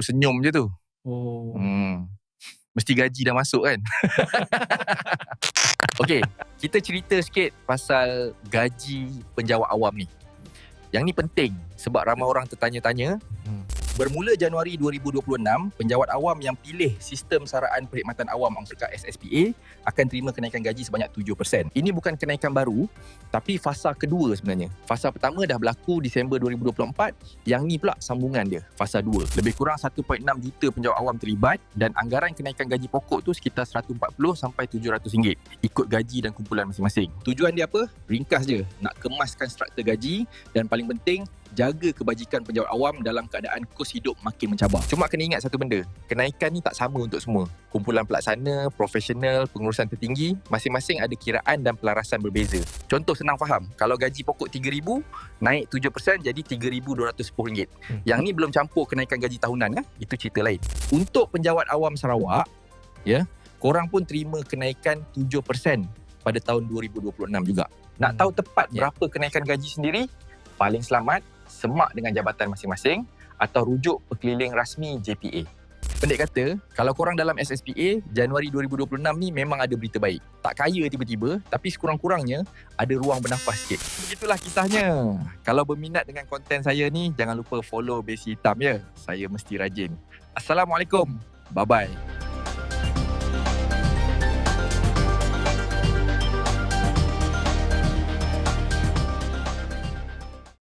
senyum je tu. Oh. Mesti gaji dah masuk kan. Okay, kita cerita sikit pasal gaji penjawat awam ni. Yang ni penting sebab ramai orang tertanya-tanya. Bermula Januari 2026, penjawat awam yang pilih sistem saraan perkhidmatan awam angsuran SSPA akan terima kenaikan gaji sebanyak 7%. Ini bukan kenaikan baru, tapi fasa kedua sebenarnya. Fasa pertama dah berlaku Disember 2024, yang ni pula sambungan dia, fasa 2. Lebih kurang 1.6 juta penjawat awam terlibat dan anggaran kenaikan gaji pokok tu sekitar 140 sampai 700 ringgit ikut gaji dan kumpulan masing-masing. Tujuan dia apa? Ringkas je, nak kemaskan struktur gaji dan paling penting, jaga kebajikan penjawat awam dalam keadaan kos hidup makin mencabar. Cuma kena ingat satu benda, kenaikan ni tak sama untuk semua. Kumpulan pelaksana, profesional, pengurusan tertinggi, masing-masing ada kiraan dan pelarasan berbeza. Contoh senang faham, kalau gaji pokok RM3,000, naik 7% jadi RM3,210. Yang ni belum campur kenaikan gaji tahunan, itu cerita lain. Untuk penjawat awam Sarawak, korang pun terima kenaikan 7% pada tahun 2026 juga. Nak tahu tepat berapa kenaikan gaji sendiri? Paling selamat, semak dengan jabatan masing-masing atau rujuk pekeliling rasmi JPA. Pendek kata, kalau korang dalam SSPA, Januari 2026 ni memang ada berita baik. Tak kaya tiba-tiba, tapi sekurang-kurangnya ada ruang bernafas sikit. Begitulah kisahnya. Kalau berminat dengan konten saya ni, jangan lupa follow Besi Hitam ya. Saya mesti rajin. Assalamualaikum. Bye-bye.